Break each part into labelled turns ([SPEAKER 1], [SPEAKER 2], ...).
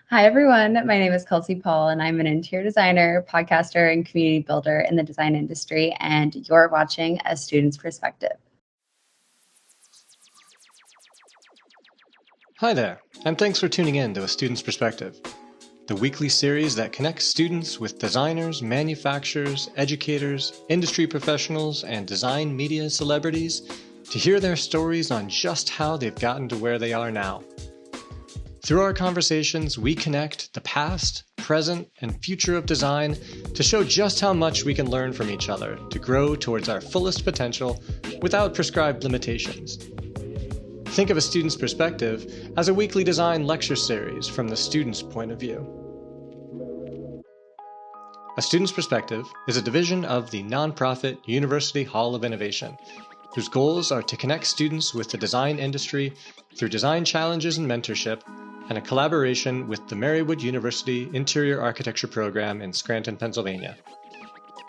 [SPEAKER 1] Hi, everyone. My name is Kelsey Paul, and I'm an interior designer, podcaster, and community builder in the design industry. And you're watching A Student's Perspective.
[SPEAKER 2] Hi there, and thanks for tuning in to A Student's Perspective, the weekly series that connects students with designers, manufacturers, educators, industry professionals, and design media celebrities to hear their stories on just how they've gotten to where they are now. Through our conversations, we connect the past, present, and future of design to show just how much we can learn from each other to grow towards our fullest potential without prescribed limitations. Think of A Student's Perspective as a weekly design lecture series from the student's point of view. A Student's Perspective is a division of the nonprofit University Hall of Innovation, whose goals are to connect students with the design industry through design challenges and mentorship, and a collaboration with the Marywood University Interior Architecture Program in Scranton, Pennsylvania.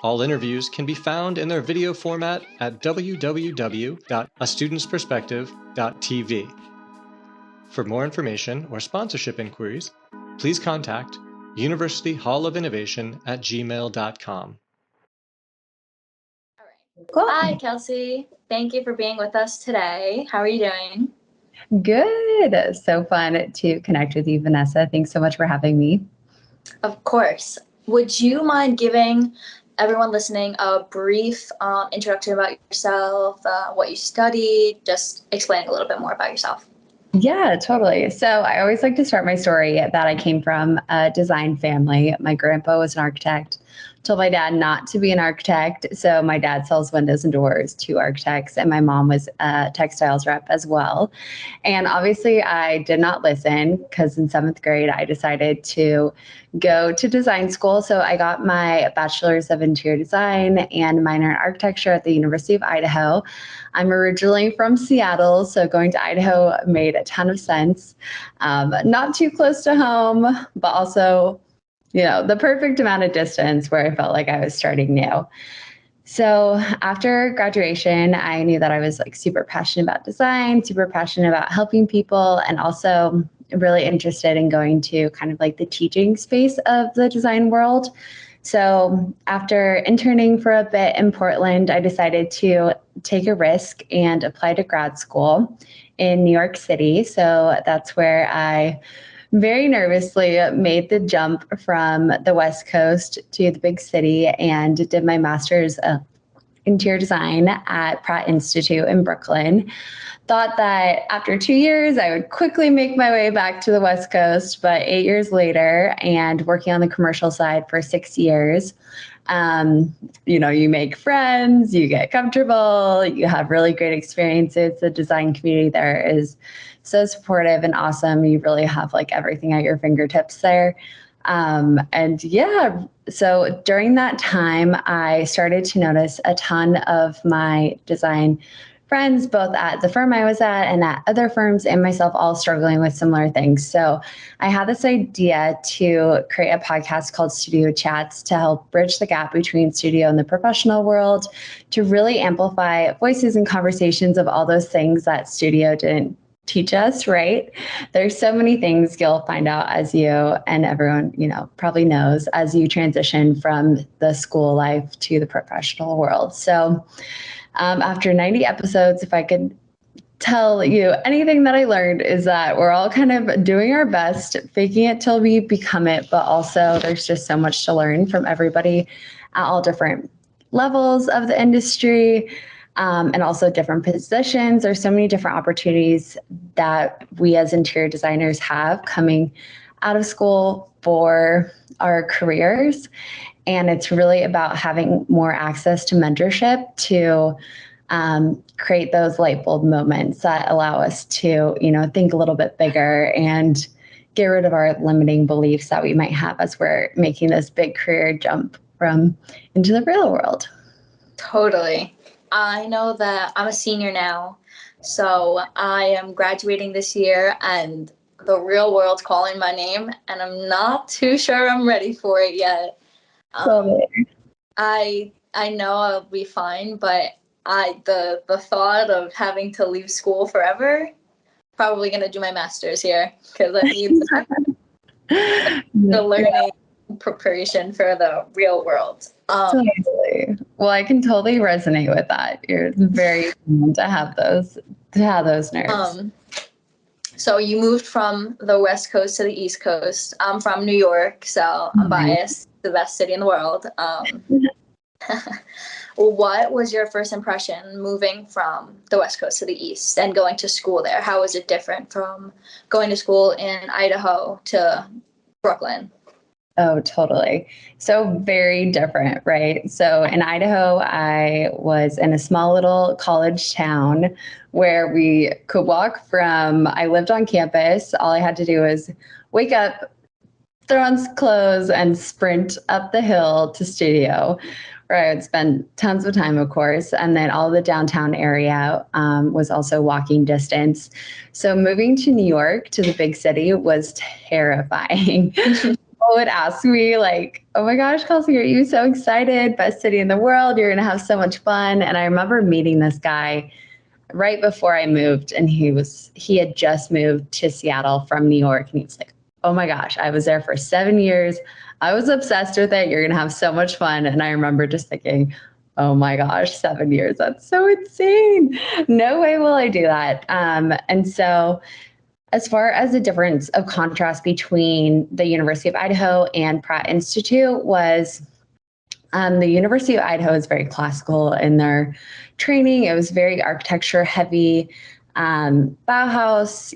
[SPEAKER 2] All interviews can be found in their video format at www.astudentsperspective.tv. For more information or sponsorship inquiries, please contact universityhallofinnovation@gmail.com.
[SPEAKER 3] Cool. Hi, Kelsey. Thank you for being with us today. How are you doing?
[SPEAKER 1] Good. So fun to connect with you, Vanessa. Thanks so much for having me.
[SPEAKER 3] Of course. Would you mind giving everyone listening a brief introduction about yourself, what you studied, just explain a little bit more about yourself?
[SPEAKER 1] Yeah, totally. So I always like to start my story that I came from a design family. My grandpa was an architect, told my dad not to be an architect. So my dad sells windows and doors to architects, and my mom was a textiles rep as well. And obviously I did not listen because in 7th grade, I decided to go to design school. So I got my bachelor's of interior design and minor in architecture at the University of Idaho. I'm originally from Seattle, so going to Idaho made a ton of sense. Not too close to home, but also, the perfect amount of distance where I felt like I was starting new. So after graduation, I knew that I was super passionate about design, super passionate about helping people, and also really interested in going to kind of the teaching space of the design world. So after interning for a bit in Portland, I decided to take a risk and apply to grad school in New York City. So that's where I very nervously made the jump from the West Coast to the big city and did my master's of interior design at Pratt Institute in Brooklyn. Thought that after 2 years, I would quickly make my way back to the West Coast, but 8 years later, and working on the commercial side for 6 years, you make friends, you get comfortable, you have really great experiences. The design community there is so supportive and awesome. You really have everything at your fingertips there. So during that time, I started to notice a ton of my design friends, both at the firm I was at and at other firms, and myself all struggling with similar things. So I had this idea to create a podcast called Studio Chats to help bridge the gap between studio and the professional world, to really amplify voices and conversations of all those things that studio didn't teach us, right? There's so many things you'll find out as you, and everyone, probably knows, as you transition from the school life to the professional world. So after 90 episodes, if I could tell you anything that I learned, is that we're all kind of doing our best, faking it till we become it, but also there's just so much to learn from everybody at all different levels of the industry. And also different positions. There's so many different opportunities that we as interior designers have coming out of school for our careers. And it's really about having more access to mentorship to create those light bulb moments that allow us to, think a little bit bigger and get rid of our limiting beliefs that we might have as we're making this big career jump into the real world.
[SPEAKER 3] Totally. I know that I'm a senior now, so I am graduating this year, and the real world's calling my name, and I'm not too sure I'm ready for it yet. I know I'll be fine, but the thought of having to leave school forever, probably gonna do my master's here because I need The learning preparation for the real world.
[SPEAKER 1] Totally. Well, I can totally resonate with that. You're very human to have those nerves.
[SPEAKER 3] So you moved from the West Coast to the East Coast. I'm from New York, so I'm biased. The best city in the world. What was your first impression moving from the West Coast to the East and going to school there? How was it different from going to school in Idaho to Brooklyn?
[SPEAKER 1] Oh, totally. So very different, right? So in Idaho, I was in a small little college town where we could walk I lived on campus. All I had to do was wake up, throw on clothes, and sprint up the hill to studio, where I would spend tons of time, of course. And then all the downtown area was also walking distance. So moving to New York, to the big city, was terrifying. People would ask me like, oh my gosh, Kelsey, are you so excited? Best city in the world. You're going to have so much fun. And I remember meeting this guy right before I moved, and he had just moved to Seattle from New York. And he was like, oh my gosh, I was there for 7 years. I was obsessed with it. You're going to have so much fun. And I remember just thinking, oh my gosh, 7 years. That's so insane. No way will I do that. And so as far as the difference of contrast between the University of Idaho and Pratt Institute was the University of Idaho is very classical in their training. It was very architecture heavy. Bauhaus,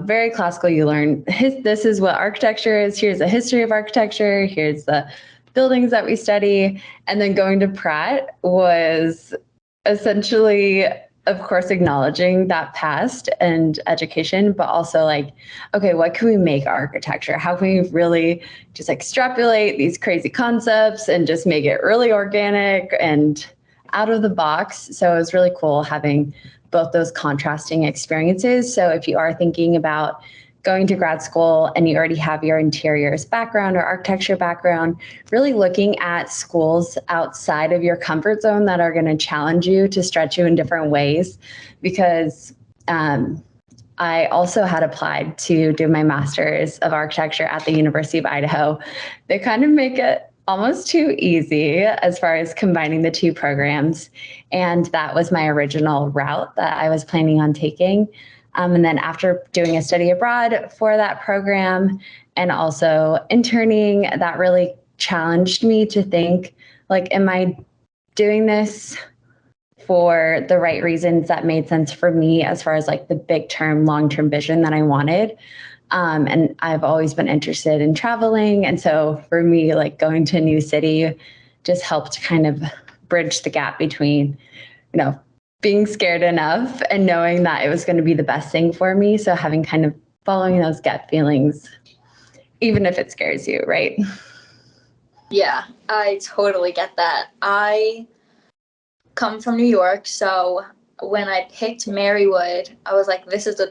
[SPEAKER 1] very classical. You learn this is what architecture is. Here's the history of architecture. Here's the buildings that we study. And then going to Pratt was essentially, of course, acknowledging that past and education, but also like, okay, what can we make architecture? How can we really just extrapolate these crazy concepts and just make it really organic and out of the box? So it was really cool having both those contrasting experiences. So if you are thinking about going to grad school and you already have your interiors background or architecture background, really looking at schools outside of your comfort zone that are going to challenge you to stretch you in different ways. Because I also had applied to do my master's of architecture at the University of Idaho. They kind of make it almost too easy as far as combining the two programs. And that was my original route that I was planning on taking. And then after doing a study abroad for that program and also interning, that really challenged me to think, like, am I doing this for the right reasons that made sense for me as far as like the big term, long-term vision that I wanted? And I've always been interested in traveling. And so for me, like going to a new city just helped kind of bridge the gap between, being scared enough and knowing that it was going to be the best thing for me. So having kind of following those gut feelings, even if it scares you, right?
[SPEAKER 3] Yeah, I totally get that. I come from New York, so when I picked Marywood, I was like, this is I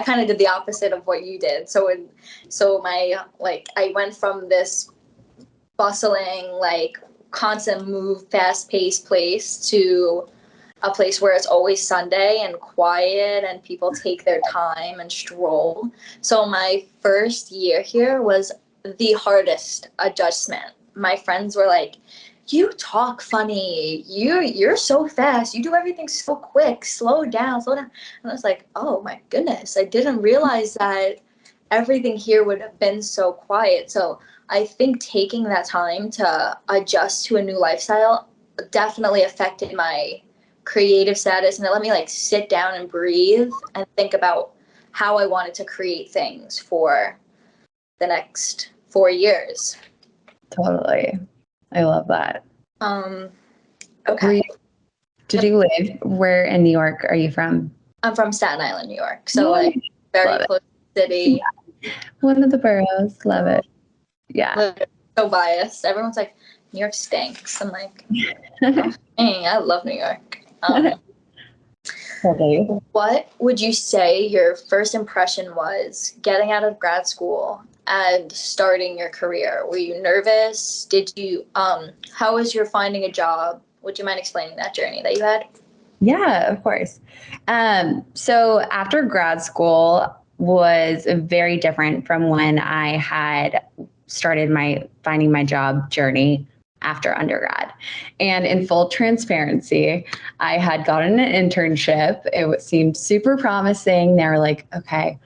[SPEAKER 3] kind of did the opposite of what you did. I went from this bustling, like constant move, fast paced place to a place where it's always Sunday and quiet and people take their time and stroll. So my first year here was the hardest adjustment. My friends were like, you talk funny. You're so fast. You do everything so quick. Slow down, slow down. And I was like, oh my goodness. I didn't realize that everything here would have been so quiet. So I think taking that time to adjust to a new lifestyle definitely affected my creative status, and it let me like sit down and breathe and think about how I wanted to create things for the next 4 years.
[SPEAKER 1] Totally. I love that.
[SPEAKER 3] Okay.
[SPEAKER 1] Did you live, where in New York are you from?
[SPEAKER 3] I'm from Staten Island, New York. So like very close to the city.
[SPEAKER 1] Yeah. One of the boroughs. Love it. Yeah.
[SPEAKER 3] So biased. Everyone's like, New York stinks. I'm like, oh, dang, I love New York.
[SPEAKER 1] Okay.
[SPEAKER 3] What would you say your first impression was getting out of grad school and starting your career? Were you nervous? How was your finding a job? Would you mind explaining that journey that you had?
[SPEAKER 1] Yeah, of course. So after grad school, was very different from when I had started my finding my job journey after undergrad. And in full transparency, I had gotten an internship. It seemed super promising. They were like, okay,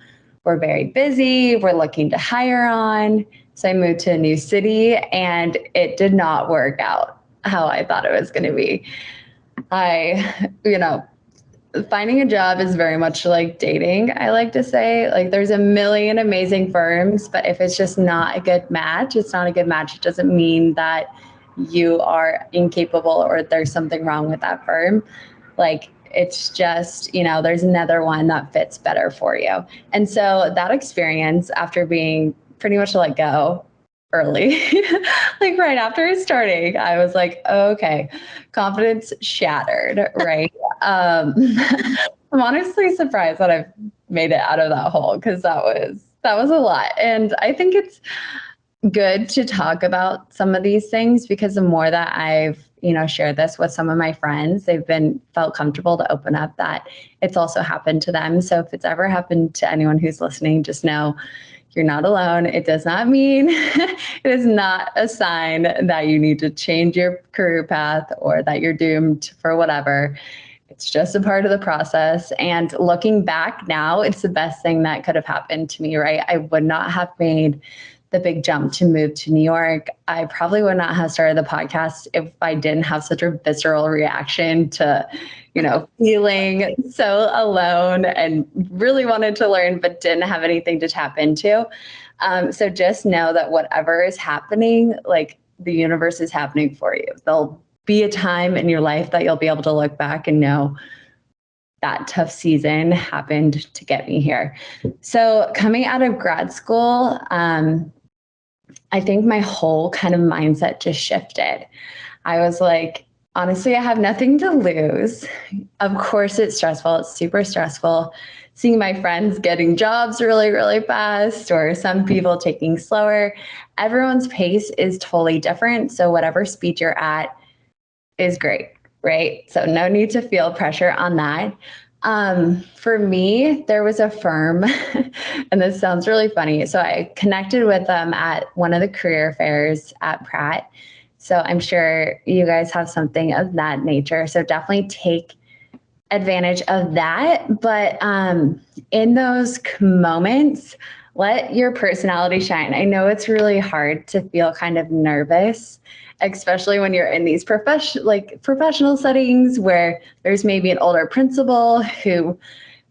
[SPEAKER 1] we're very busy. We're looking to hire on. So I moved to a new city and it did not work out how I thought it was going to be. Finding a job is very much like dating, I like to say. Like there's a million amazing firms, but if it's just not a good match, it's not a good match. It doesn't mean that you are incapable or there's something wrong with that firm. Like it's just, there's another one that fits better for you. And so that experience after being pretty much let go early, like right after starting, I was like, okay, confidence shattered, right? I'm honestly surprised that I've made it out of that hole because that was a lot. And I think it's good to talk about some of these things because the more that I've, shared this with some of my friends, they've felt comfortable to open up that it's also happened to them. So if it's ever happened to anyone who's listening, just know you're not alone. It does not mean it is not a sign that you need to change your career path or that you're doomed for whatever. It's just a part of the process. And looking back now, it's the best thing that could have happened to me, right? I would not have made the big jump to move to New York. I probably would not have started the podcast if I didn't have such a visceral reaction to, feeling so alone and really wanted to learn, but didn't have anything to tap into. So just know that whatever is happening, like the universe is happening for you. There'll be a time in your life that you'll be able to look back and know that tough season happened to get me here. So coming out of grad school, I think my whole kind of mindset just shifted. I was like, honestly, I have nothing to lose. Of course, it's stressful. It's super stressful. Seeing my friends getting jobs really, really fast, or some people taking slower. Everyone's pace is totally different. So whatever speed you're at is great, right? So no need to feel pressure on that. For me, there was a firm, and this sounds really funny. So I connected with them at one of the career fairs at Pratt. So I'm sure you guys have something of that nature. So definitely take advantage of that. But in those moments, let your personality shine. I know it's really hard to feel kind of nervous, especially when you're in these professional settings where there's maybe an older principal who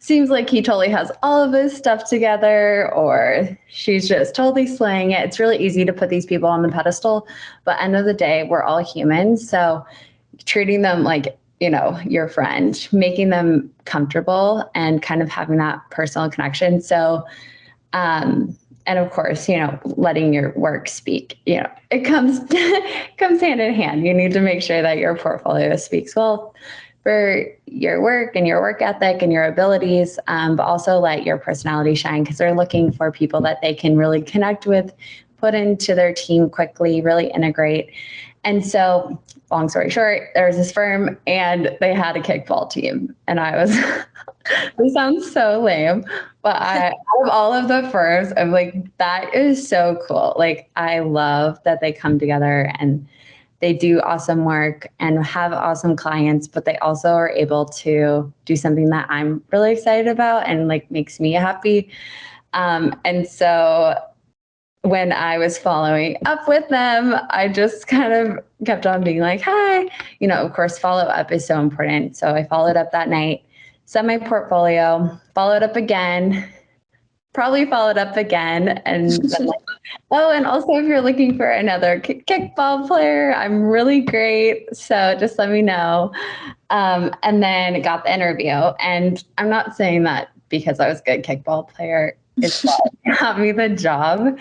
[SPEAKER 1] seems like he totally has all of his stuff together, or she's just totally slaying it. It's really easy to put these people on the pedestal, but end of the day, we're all humans. So treating them like, your friend, making them comfortable and kind of having that personal connection. So, and of course, letting your work speak, it comes hand in hand. You need to make sure that your portfolio speaks well for your work and your work ethic and your abilities, but also let your personality shine because they're looking for people that they can really connect with, put into their team quickly, really integrate. And so, long story short, there was this firm and they had a kickball team. And I was, this sounds so lame, but out of all of the firms, I'm like, that is so cool. Like, I love that they come together and they do awesome work and have awesome clients, but they also are able to do something that I'm really excited about and like makes me happy. And so when I was following up with them, I just kind of kept on being like, hi, of course, follow up is so important. So I followed up that night, sent my portfolio, followed up again, probably followed up again. And then like, oh, and also if you're looking for another kickball player, I'm really great. So just let me know. And then got the interview. And I'm not saying that because I was a good kickball player, it's what got me the job.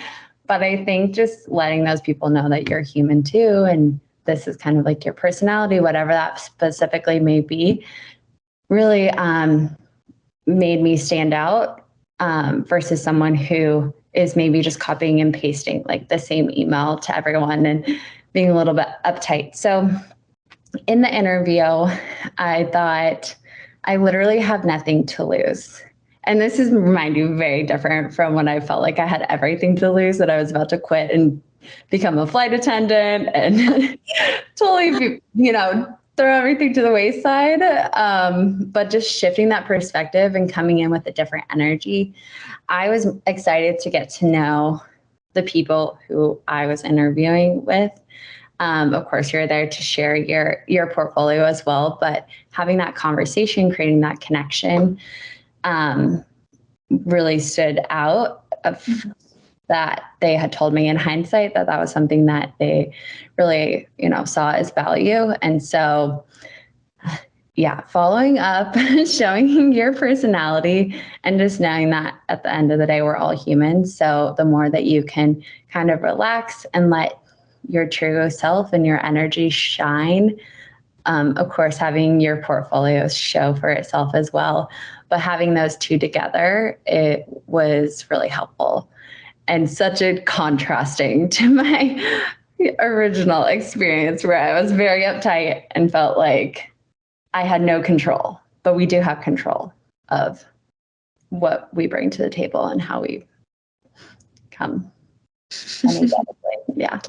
[SPEAKER 1] But I think just letting those people know that you're human too, and this is kind of like your personality, whatever that specifically may be, really made me stand out versus someone who is maybe just copying and pasting like the same email to everyone and being a little bit uptight. So in the interview, I thought I literally have nothing to lose. and this is, mind you, very different from when I felt like I had everything to lose, that I was about to quit and become a flight attendant and totally, throw everything to the wayside. But just shifting that perspective and coming in with a different energy, I was excited to get to know the people who I was interviewing with. Of course, you're there to share your portfolio as well, but having that conversation, creating that connection, really stood out. That they had told me in hindsight that was something that they really, saw as value. And so, yeah, following up, showing your personality, and just knowing that at the end of the day, we're all humans. So the more that you can kind of relax and let your true self and your energy shine, of course, having your portfolio show for itself as well. But having those two together, it was really helpful. And such a contrasting to my original experience where I was very uptight and felt like I had no control. But we do have control of what we bring to the table and how we come energetically. Yeah.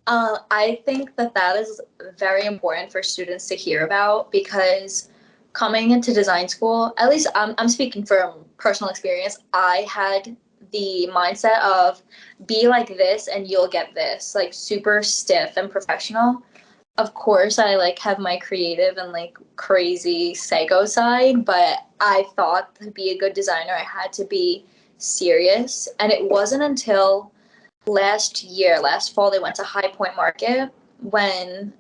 [SPEAKER 3] I think that is very important for students to hear about, because coming into design school, at least I'm speaking from personal experience, I had the mindset of be like this and you'll get this, like super stiff and professional. Of course, I have my creative and crazy psycho side, but I thought to be a good designer, I had to be serious. And it wasn't until last fall, they went to High Point Market when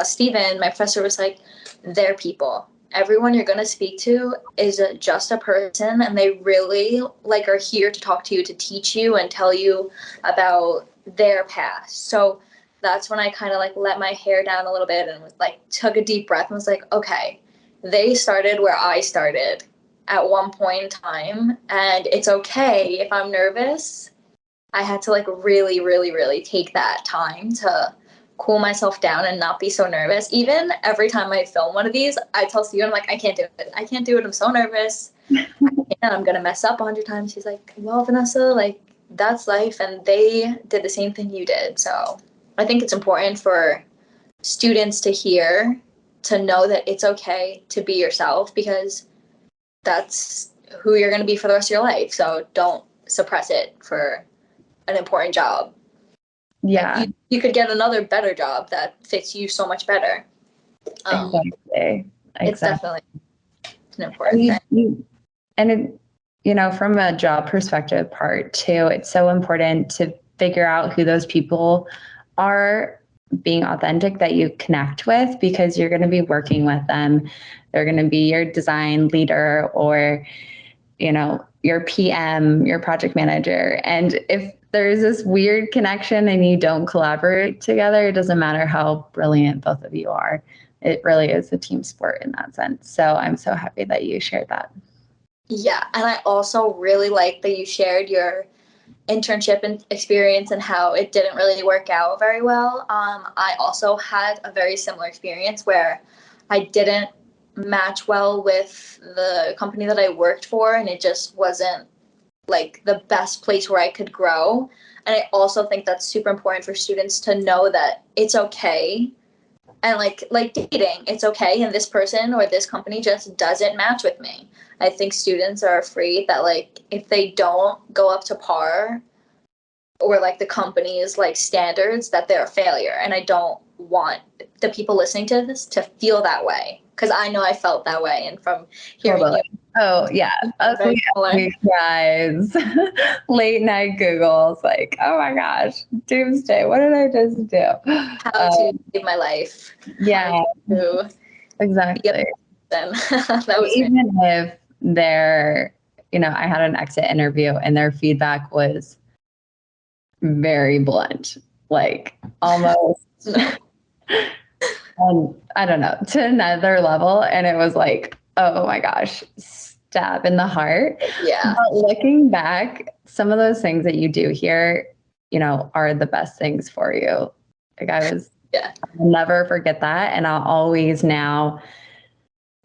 [SPEAKER 3] Steven, my professor, was like, they're people. Everyone you're going to speak to is just a person, and they really are here to talk to you, to teach you and tell you about their past. So that's when I kind of let my hair down a little bit and took a deep breath and was like, okay, they started where I started at one point in time, and it's okay if I'm nervous. I had to really, really, really take that time to cool myself down and not be so nervous. Even every time I film one of these, I tell Steven, I'm like, I can't do it. I can't do it. I'm so nervous. And I'm going to mess up 100 times. She's like, well, Vanessa, that's life. And they did the same thing you did. So I think it's important for students to hear, to know that it's okay to be yourself, because that's who you're going to be for the rest of your life. So don't suppress it for an important job.
[SPEAKER 1] Yeah.
[SPEAKER 3] You could get another better job that fits you so much better.
[SPEAKER 1] Exactly.
[SPEAKER 3] It's definitely an important thing.
[SPEAKER 1] From a job perspective part too, it's so important to figure out who those people are being authentic that you connect with, because you're going to be working with them. They're going to be your design leader or, your PM, your project manager. And if there's this weird connection and you don't collaborate together, it doesn't matter how brilliant both of you are. It really is a team sport in that sense. So I'm so happy that you shared that.
[SPEAKER 3] Yeah. And I also really like that you shared your internship and experience and how it didn't really work out very well. I also had a very similar experience where I didn't match well with the company that I worked for, and it just wasn't the best place where I could grow. And I also think that's super important for students to know that it's okay. And like dating, it's okay, and this person or this company just doesn't match with me. I think students are afraid that if they don't go up to par or the company's standards, that they're a failure. And I don't want the people listening to this to feel that way, because I know I felt that way. And from hearing
[SPEAKER 1] Totally.
[SPEAKER 3] you,
[SPEAKER 1] oh yeah, ugly cries, late night Googles, oh my gosh, doomsday, what did I just do?
[SPEAKER 3] How to save my life.
[SPEAKER 1] Yeah, exactly.
[SPEAKER 3] That was
[SPEAKER 1] even if they're, I had an exit interview and their feedback was very blunt, almost I don't know, to another level. And it was oh my gosh, stab in the heart.
[SPEAKER 3] Yeah.
[SPEAKER 1] But looking back, some of those things that you do here, are the best things for you. I'll never forget that. And I'll always now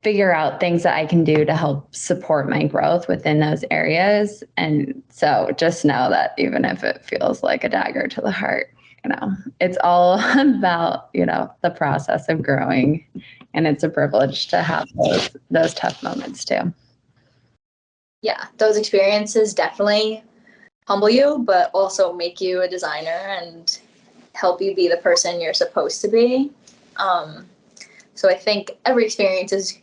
[SPEAKER 1] figure out things that I can do to help support my growth within those areas. And so just know that even if it feels like a dagger to the heart, it's all about, the process of growing. And it's a privilege to have those tough moments too.
[SPEAKER 3] Yeah, those experiences definitely humble you, but also make you a designer and help you be the person you're supposed to be. So I think every experience is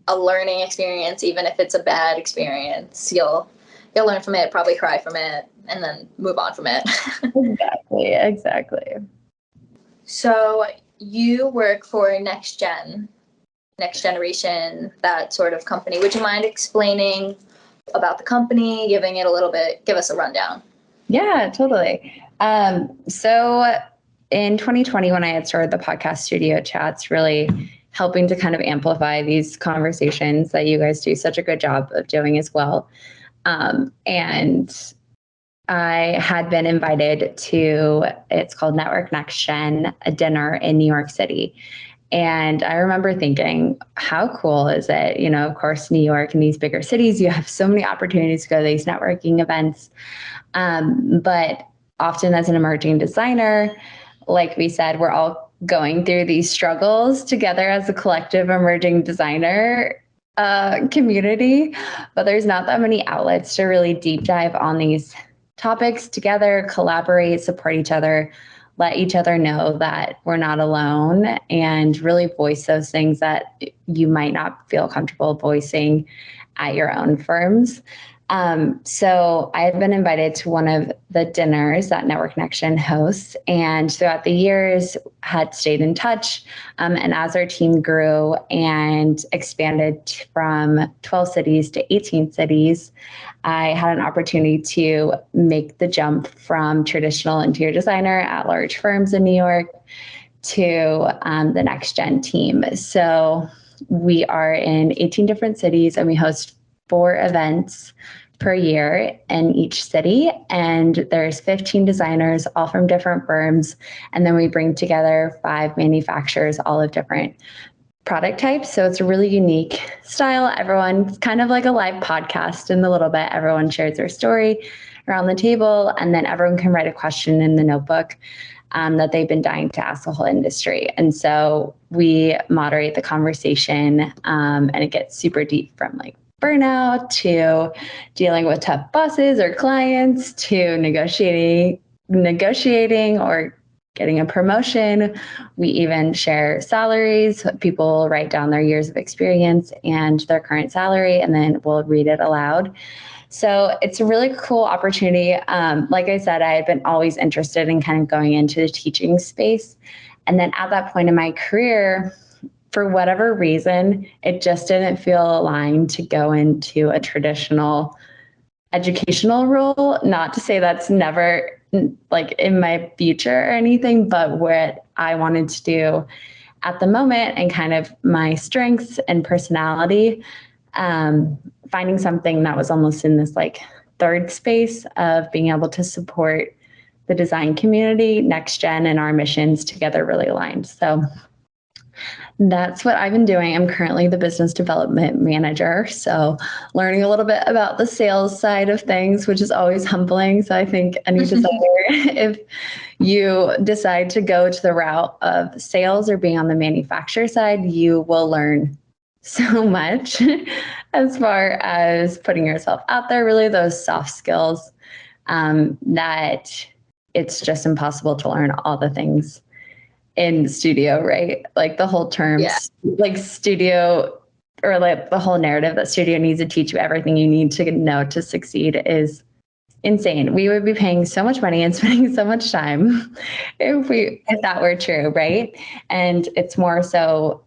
[SPEAKER 3] a learning experience, even if it's a bad experience. You'll learn from it, probably cry from it, and then move on from it.
[SPEAKER 1] Exactly.
[SPEAKER 3] So you work for Next Generation, that sort of company. Would you mind explaining about the company, give us a rundown?
[SPEAKER 1] Yeah, totally. So in 2020, when I had started the podcast Studio Chats, really helping to kind of amplify these conversations that you guys do such a good job of doing as well. And I had been invited to, it's called Network Next Gen, a dinner in New York City. And I remember thinking, how cool is it? Of course, New York and these bigger cities, you have so many opportunities to go to these networking events. But often as an emerging designer, like we said, we're all going through these struggles together as a collective emerging designer community, but there's not that many outlets to really deep dive on these topics together, collaborate, support each other, let each other know that we're not alone, and really voice those things that you might not feel comfortable voicing at your own firms. So I had been invited to one of the dinners that Network Connection hosts, and throughout the years had stayed in touch. And as our team grew and expanded from 12 cities to 18 cities, I had an opportunity to make the jump from traditional interior designer at large firms in New York to the Next Gen team. So we are in 18 different cities, and we host 4 events per year in each city. And there's 15 designers, all from different firms. And then we bring together 5 manufacturers, all of different product types. So it's a really unique style. Everyone's kind of like a live podcast in a little bit. Everyone shares their story around the table, and then everyone can write a question in the notebook that they've been dying to ask the whole industry. And so we moderate the conversation, and it gets super deep, from like burnout to dealing with tough bosses or clients to negotiating or getting a promotion. We even share salaries. People write down their years of experience and their current salary, and then we'll read it aloud. So it's a really cool opportunity. Like I said, I had been always interested in kind of going into the teaching space. And then at that point in my career, for whatever reason, it just didn't feel aligned to go into a traditional educational role. Not to say that's never like in my future or anything, but what I wanted to do at the moment and kind of my strengths and personality, finding something that was almost in this like third space of being able to support the design community, Next Gen, and our missions together really aligned. So that's what I've been doing. I'm currently the business development manager. So learning a little bit about the sales side of things, which is always humbling. So I think any designer, if you decide to go to the route of sales or being on the manufacturer side, you will learn so much as far as putting yourself out there, really those soft skills, that it's just impossible to learn all the things in studio, right? Like the whole terms, like studio, or like the whole narrative that studio needs to teach you everything you need to know to succeed is insane. We would be paying so much money and spending so much time if that were true, right? And it's more so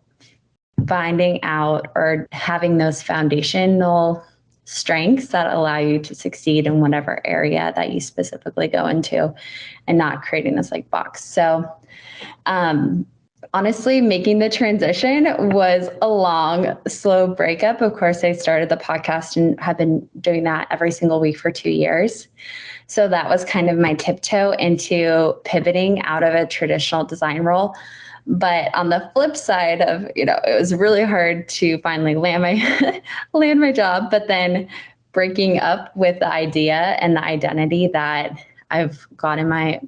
[SPEAKER 1] finding out or having those foundational strengths that allow you to succeed in whatever area that you specifically go into, and not creating this like box. So honestly, making the transition was a long, slow breakup. Of course, I started the podcast and have been doing that every single week for 2 years. So that was kind of my tiptoe into pivoting out of a traditional design role. But on the flip side of, it was really hard to finally land my land my job, but then breaking up with the idea and the identity that I've gotten my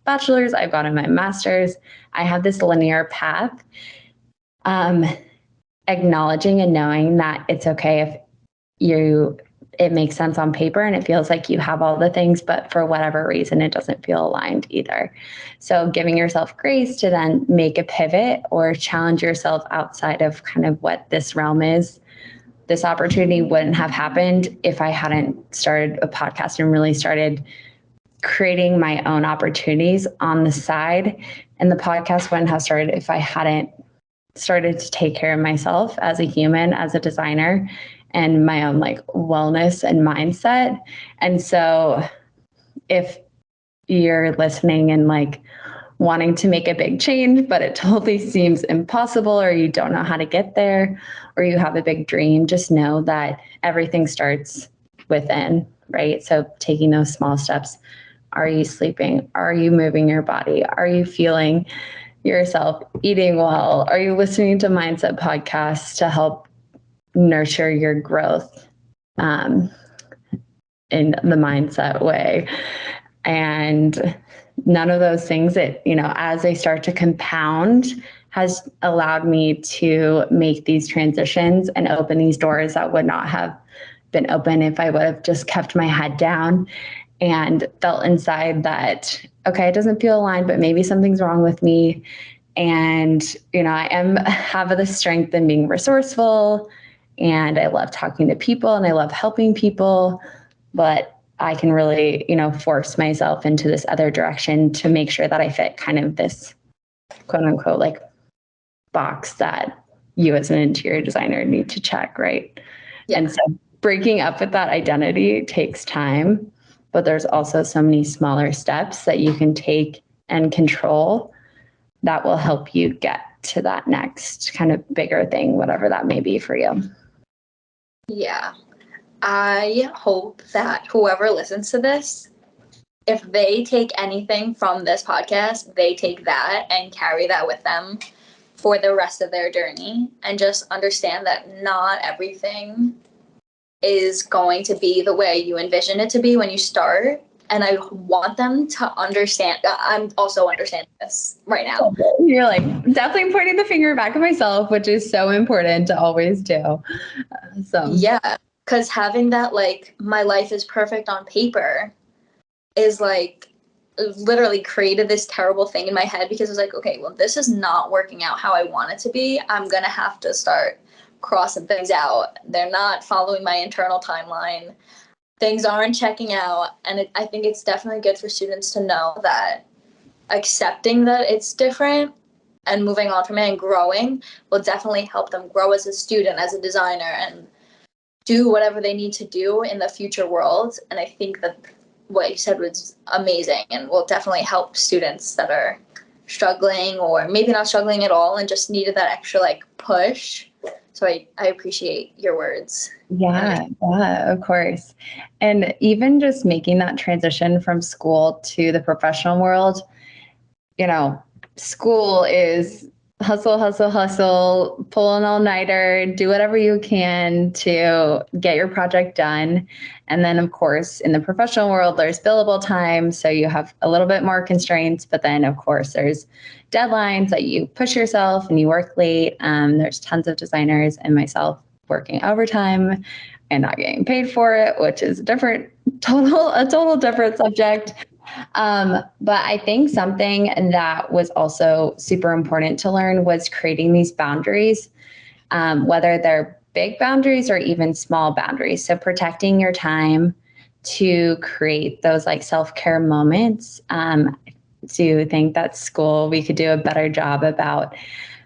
[SPEAKER 1] bachelor's, I've gotten my master's, I have this linear path. Acknowledging and knowing that it's okay if it makes sense on paper and it feels like you have all the things, but for whatever reason, it doesn't feel aligned either. So giving yourself grace to then make a pivot or challenge yourself outside of kind of what this realm is. This opportunity wouldn't have happened if I hadn't started a podcast and really started creating my own opportunities on the side. And the podcast wouldn't have started if I hadn't started to take care of myself as a human, as a designer, and my own wellness and mindset. And so if you're listening and wanting to make a big change, but it totally seems impossible, or you don't know how to get there, or you have a big dream, just know that everything starts within, right? So taking those small steps. Are you sleeping? Are you moving your body? Are you feeling yourself, eating well? Are you listening to mindset podcasts to help nurture your growth in the mindset way? And none of those things that, as they start to compound, has allowed me to make these transitions and open these doors that would not have been open if I would have just kept my head down and felt inside that, okay, it doesn't feel aligned, but maybe something's wrong with me. And, I have the strength in being resourceful, and I love talking to people and I love helping people, but I can really, force myself into this other direction to make sure that I fit kind of this quote unquote box that you as an interior designer need to check, right? Yeah. And so breaking up with that identity takes time, but there's also so many smaller steps that you can take and control that will help you get to that next kind of bigger thing, whatever that may be for you.
[SPEAKER 3] Yeah. I hope that whoever listens to this, if they take anything from this podcast, they take that and carry that with them for the rest of their journey, and just understand that not everything is going to be the way you envision it to be when you start. And I want them to understand. I'm also understanding this right now.
[SPEAKER 1] You're definitely pointing the finger back at myself, which is so important to always do.
[SPEAKER 3] Yeah, because having that my life is perfect on paper is literally created this terrible thing in my head, because it's okay, well, this is not working out how I want it to be. I'm going to have to start crossing things out. They're not following my internal timeline. Things aren't checking out. And I think it's definitely good for students to know that accepting that it's different and moving on from it and growing will definitely help them grow as a student, as a designer, and do whatever they need to do in the future world. And I think that what you said was amazing and will definitely help students that are struggling, or maybe not struggling at all and just needed that extra push. So I appreciate your words.
[SPEAKER 1] Yeah, of course. And even just making that transition from school to the professional world, school is hustle, hustle, hustle, pull an all-nighter, do whatever you can to get your project done. And then, of course, in the professional world, there's billable time. So you have a little bit more constraints. But then, of course, there's deadlines that you push yourself and you work late. There's tons of designers and myself working overtime and not getting paid for it, which is a total different subject. But I think something that was also super important to learn was creating these boundaries, whether they're big boundaries or even small boundaries. So protecting your time to create those self-care moments. To think that school, we could do a better job about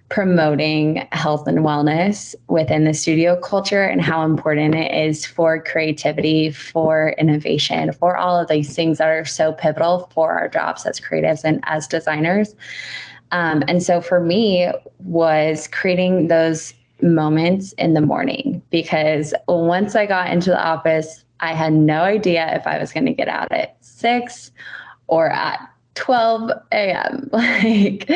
[SPEAKER 1] promoting health and wellness within the studio culture, and how important it is for creativity, for innovation, for all of these things that are so pivotal for our jobs as creatives and as designers. And so for me was creating those moments in the morning, because once I got into the office, I had no idea if I was going to get out at 6 or at 12 a.m. Like,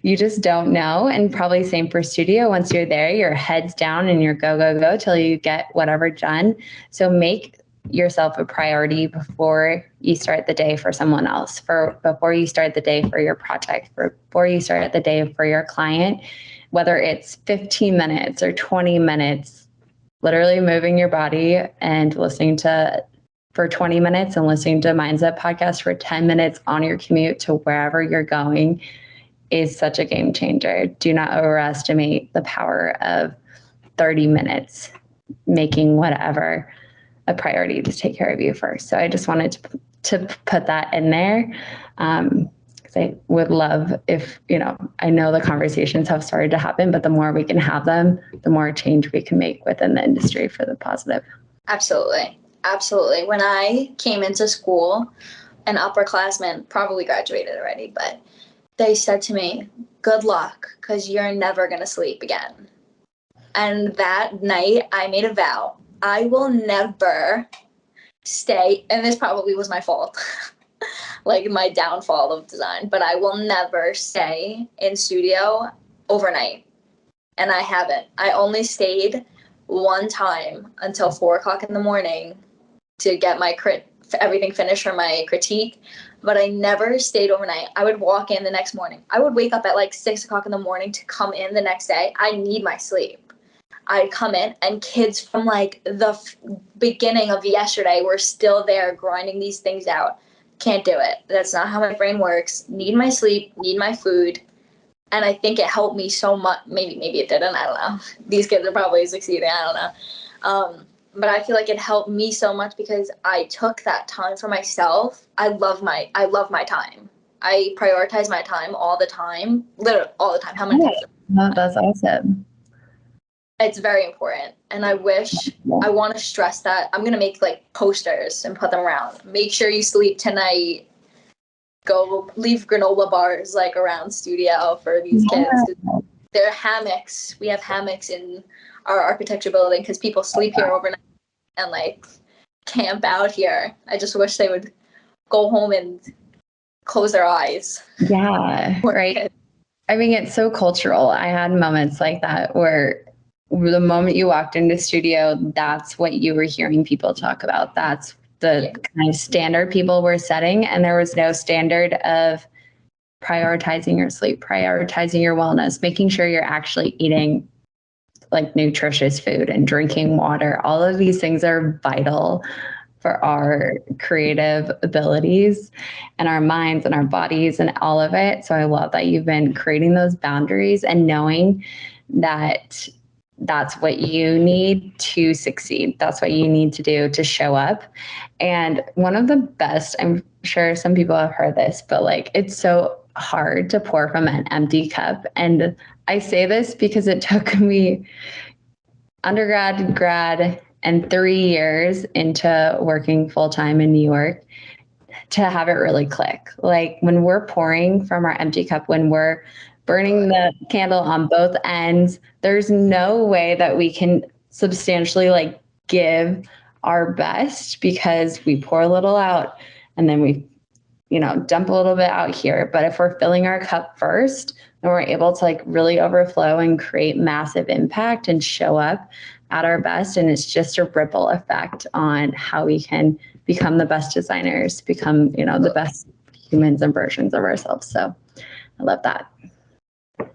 [SPEAKER 1] you just don't know. And probably same for studio. Once you're there, your head's down and you're go, go, go till you get whatever done. So make yourself a priority before you start the day for someone else, before you start the day for your project, before you start the day for your client, whether it's 15 minutes or 20 minutes, literally moving your body and listening to for 20 minutes and listening to Mindset podcast for 10 minutes on your commute to wherever you're going is such a game changer. Do not overestimate the power of 30 minutes making whatever a priority to take care of you first. So I just wanted to put that in there. Because I would love if, I know the conversations have started to happen, but the more we can have them, the more change we can make within the industry for the positive.
[SPEAKER 3] Absolutely. Absolutely. When I came into school, an upperclassman probably graduated already, but they said to me, good luck, because you're never going to sleep again. And that night I made a vow. I will never stay, and this probably was my fault, like my downfall of design, but I will never stay in studio overnight. And I haven't. I only stayed one time until 4:00 in the morning to get my everything finished for my critique, but I never stayed overnight. I would walk in the next morning. I would wake up at like 6:00 in the morning to come in the next day. I need my sleep. I'd come in and kids from like the beginning of yesterday were still there grinding these things out. Can't do it. That's not how my brain works. Need my sleep, need my food. And I think it helped me so much. Maybe it didn't. I don't know. These kids are probably succeeding. I don't know. But I feel like it helped me so much because I took that time for myself. I love my time. I prioritize my time all the time, literally all the time. How many times?
[SPEAKER 1] No, that's awesome.
[SPEAKER 3] It's very important. And I want to stress that. I'm going to make like posters and put them around. Make sure you sleep tonight. Go leave granola bars like around studio for these kids. There are hammocks. We have hammocks in our architecture building because people sleep here overnight and like camp out here. I just wish they would go home and close their eyes.
[SPEAKER 1] Yeah, right. I mean, it's so cultural. I had moments like that where the moment you walked into studio, that's what you were hearing people talk about. That's the kind of standard people were setting. And there was no standard of prioritizing your sleep, prioritizing your wellness, making sure you're actually eating like nutritious food and drinking water. All of these things are vital for our creative abilities and our minds and our bodies and all of it. So I love that you've been creating those boundaries and knowing that that's what you need to succeed. That's what you need to do to show up. And one of the best, I'm sure some people have heard this, but like it's so hard to pour from an empty cup. And I say this because it took me undergrad, grad, and 3 years into working full-time in New York to have it really click. Like when we're pouring from our empty cup, when we're burning the candle on both ends, there's no way that we can substantially like give our best because we pour a little out and then we, dump a little bit out here. But if we're filling our cup first, then we're able to like really overflow and create massive impact and show up at our best. And it's just a ripple effect on how we can become the best designers, become, the best humans and versions of ourselves. So I love that.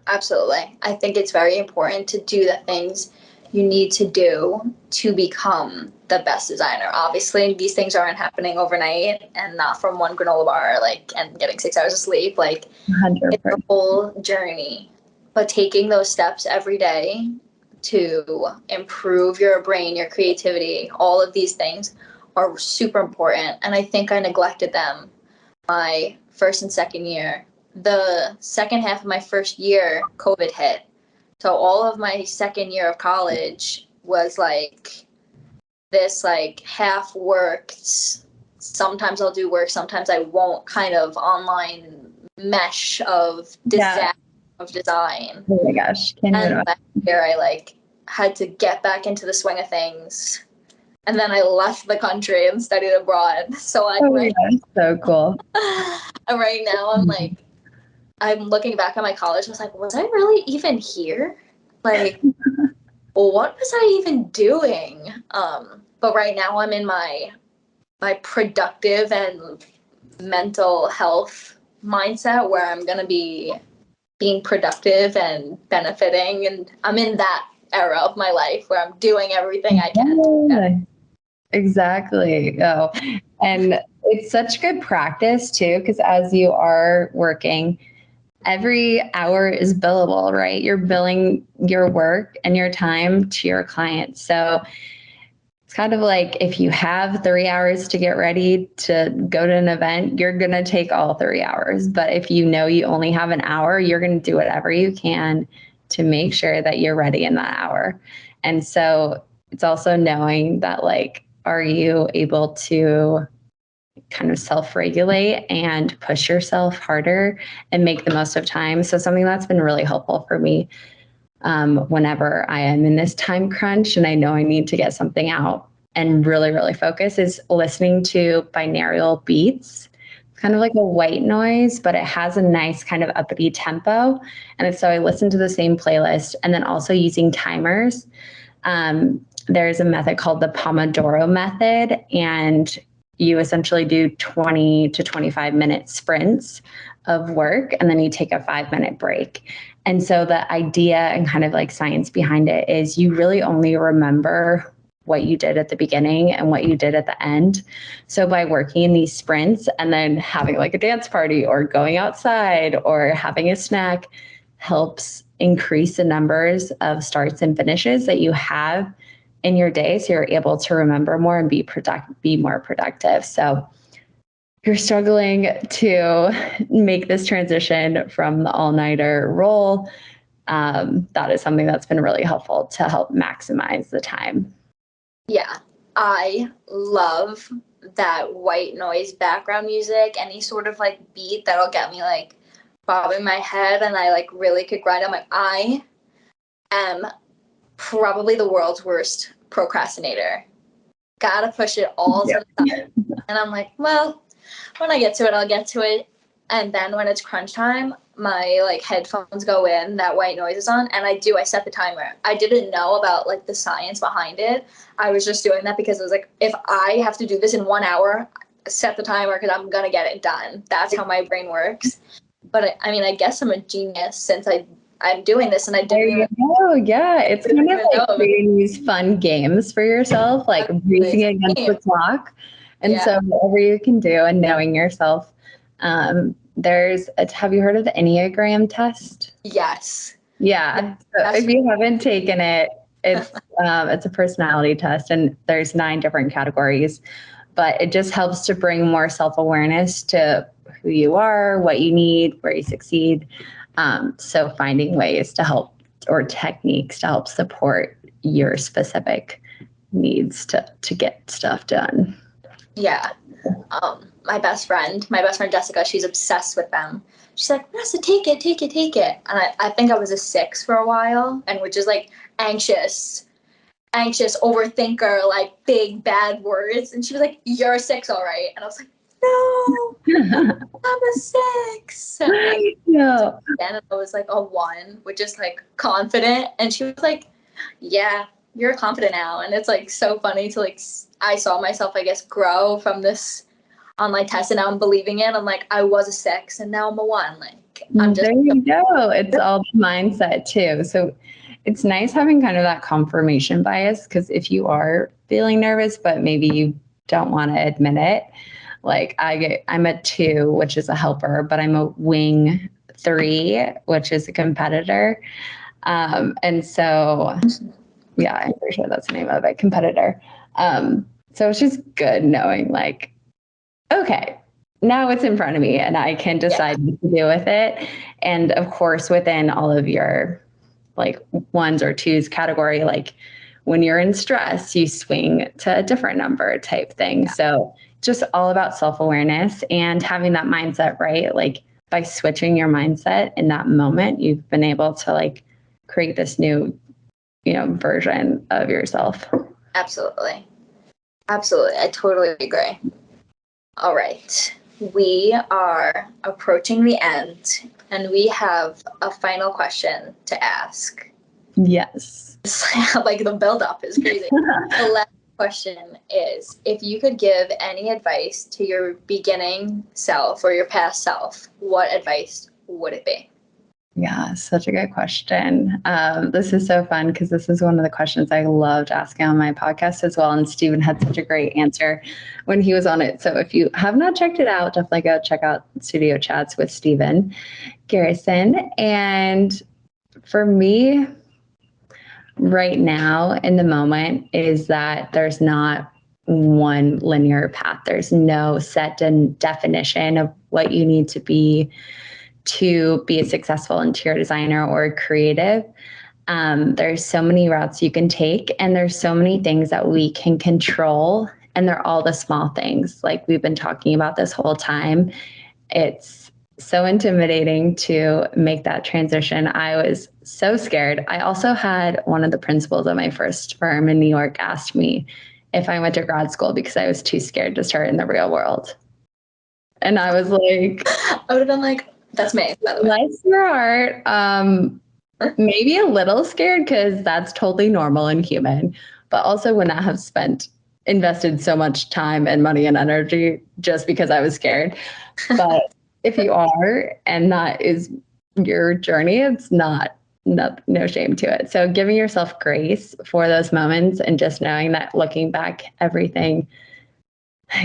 [SPEAKER 3] Absolutely. I think it's very important to do the things you need to do to become the best designer. Obviously, these things aren't happening overnight and not from one granola bar, and getting 6 hours of sleep. 100%. It's a whole journey. But taking those steps every day to improve your brain, your creativity, all of these things are super important. And I think I neglected them my first and second year. The second half of my first year, COVID hit. So all of my second year of college was this half worked. Sometimes I'll do work, sometimes I won't, kind of online mesh of disaster of design.
[SPEAKER 1] Oh my gosh.
[SPEAKER 3] And last year I had to get back into the swing of things And then I left the country and studied abroad. So like
[SPEAKER 1] so cool.
[SPEAKER 3] Right now I'm looking back at my college. I was like, was I really even here? Like, what was I even doing? But right now I'm in my productive and mental health mindset where I'm going to be being productive and benefiting. And I'm in that era of my life where I'm doing everything I can.
[SPEAKER 1] Yeah, exactly. Oh, and it's such good practice too, because as you are working, every hour is billable, right? You're billing your work and your time to your clients. So it's kind of like if you have 3 hours to get ready to go to an event, you're going to take all 3 hours. But if you know you only have an hour, you're going to do whatever you can to make sure that you're ready in that hour. And so it's also knowing that, like, are you able to kind of self-regulate and push yourself harder and make the most of time? So something that's been really helpful for me whenever I am in this time crunch and I know I need to get something out and really, really focus is listening to binaural beats. It's kind of like a white noise, but it has a nice kind of uppity tempo. And so I listen to the same playlist and then also using timers. There's a method called the Pomodoro method, and you essentially do 20 to 25-minute sprints of work, and then you take a 5-minute break. And so the idea and kind of like science behind it is you really only remember what you did at the beginning and what you did at the end. So by working in these sprints and then having like a dance party or going outside or having a snack helps increase the numbers of starts and finishes that you have in your day, so you're able to remember more and be more productive. So if you're struggling to make this transition from the all-nighter role, that is something that's been really helpful to help maximize the time.
[SPEAKER 3] Yeah, I love that white noise background music, any sort of like beat that'll get me like bobbing my head and I like really could grind. I'm like, I am probably the world's worst procrastinator. Gotta push it all to the side. And I'm like, well, when I get to it, I'll get to it. And then when it's crunch time, my like headphones go in, that white noise is on, and I set the timer. I didn't know about like the science behind it. I was just doing that because it was like, if I have to do this in 1 hour, set the timer because I'm gonna get it done. That's how my brain works. But I mean, I guess I'm a genius since I'm doing this and I didn't even
[SPEAKER 1] know. Yeah, it's kind of like creating these fun games for yourself, like racing against the clock. And so whatever you can do and knowing yourself. Have you heard of the Enneagram test?
[SPEAKER 3] Yes.
[SPEAKER 1] Yeah. So if you haven't taken it, it's a personality test and there's 9 different categories, but it just helps to bring more self-awareness to who you are, what you need, where you succeed. So finding ways to help or techniques to help support your specific needs to get stuff done.
[SPEAKER 3] Yeah. My best friend Jessica, she's obsessed with them. She's like, Vanessa, take it. And I think I was a 6 for a while, and which is like anxious, overthinker, like big bad words. And she was like, you're a 6, all right. And I was like, no, I'm a 6.
[SPEAKER 1] No.
[SPEAKER 3] And I was like a 1, which is like confident. And she was like, yeah, you're confident now. And it's like so funny to like, I saw myself, I guess, grow from this online test, and now I'm believing it. I'm like, I was a 6 and now I'm a 1. Like, I'm just.
[SPEAKER 1] There you go. It's all the mindset too. So it's nice having kind of that confirmation bias, because if you are feeling nervous, but maybe you don't want to admit it, like I'm a 2, which is a helper, but I'm a wing 3, which is a competitor. And so, yeah, I'm pretty sure that's the name of it, competitor. So it's just good knowing, like, okay, now it's in front of me and I can decide what to do with it. And of course, within all of your like 1s or 2s category, like when you're in stress, you swing to a different number type thing. Yeah. So just all about self-awareness and having that mindset, right? Like by switching your mindset in that moment, you've been able to like create this new, version of yourself.
[SPEAKER 3] Absolutely. Absolutely. I totally agree. All right. We are approaching the end, and we have a final question to ask.
[SPEAKER 1] Yes.
[SPEAKER 3] Like the build-up is crazy. The last question is, if you could give any advice to your beginning self or your past self, what advice would it be?
[SPEAKER 1] Yeah, such a good question. This is so fun because this is one of the questions I loved asking on my podcast as well. And Stephen had such a great answer when he was on it. So if you have not checked it out, definitely go check out Studio Chats with Stephen Garrison. And for me, right now in the moment, is that there's not one linear path. There's no set definition of what you need to be a successful interior designer or a creative. There's so many routes you can take, and there's so many things that we can control, and they're all the small things like we've been talking about this whole time. It's so intimidating to make that transition. I was so scared. I also had one of the principals of my first firm in New York asked me if I went to grad school because I was too scared to start in the real world. And I was like,
[SPEAKER 3] I would have been like, that's me, by the way.
[SPEAKER 1] Bless your heart. Maybe a little scared because that's totally normal and human, but also wouldn't have invested so much time and money and energy just because I was scared. But if you are, and that is your journey, it's no shame to it. So giving yourself grace for those moments and just knowing that looking back, everything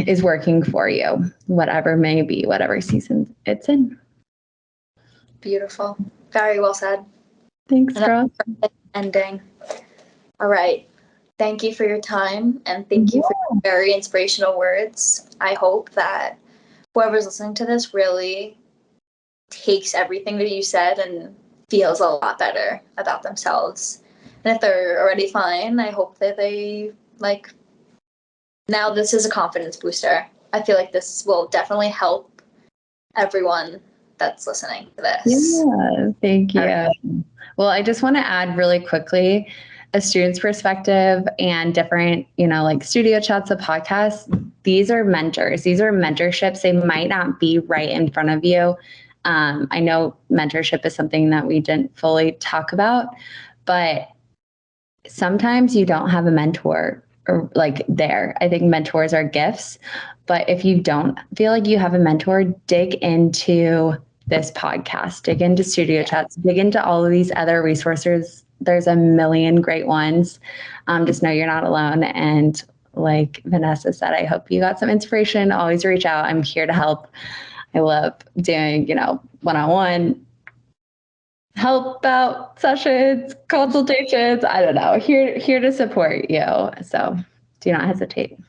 [SPEAKER 1] is working for you, whatever may be, whatever season it's in.
[SPEAKER 3] Beautiful. Very well said.
[SPEAKER 1] Thanks, girl.
[SPEAKER 3] Ending. All right. Thank you for your time, and thank you for your very inspirational words. I hope that whoever's listening to this really takes everything that you said and feels a lot better about themselves. And if they're already fine, I hope that they now this is a confidence booster. I feel like this will definitely help everyone that's listening to this.
[SPEAKER 1] Yeah, thank you. Right. Well, I just want to add really quickly a student's perspective and different, like Studio Chats, a podcast. These are mentors. These are mentorships. They might not be right in front of you. I know mentorship is something that we didn't fully talk about, but sometimes you don't have a mentor or there. I think mentors are gifts, but if you don't feel like you have a mentor, dig into this podcast, dig into Studio Chats, dig into all of these other resources. There's a million great ones. Just know you're not alone. And like Vanessa said, I hope you got some inspiration. Always reach out. I'm here to help. I love doing, one-on-one help out sessions, consultations. I don't know. Here to support you. So do not hesitate.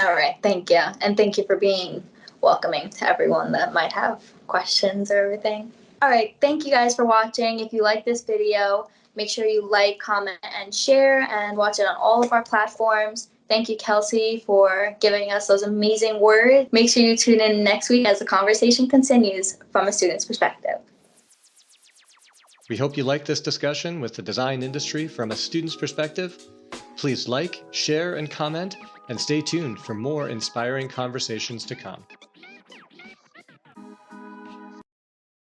[SPEAKER 3] All right. Thank you. And thank you for being welcoming to everyone that might have questions or everything. All right. Thank you guys for watching. If you like this video, make sure you like, comment, and share, and watch it on all of our platforms. Thank you, Kelsey, for giving us those amazing words. Make sure you tune in next week as the conversation continues from a student's perspective.
[SPEAKER 2] We hope you liked this discussion with the design industry from a student's perspective. Please like, share, and comment, and stay tuned for more inspiring conversations to come.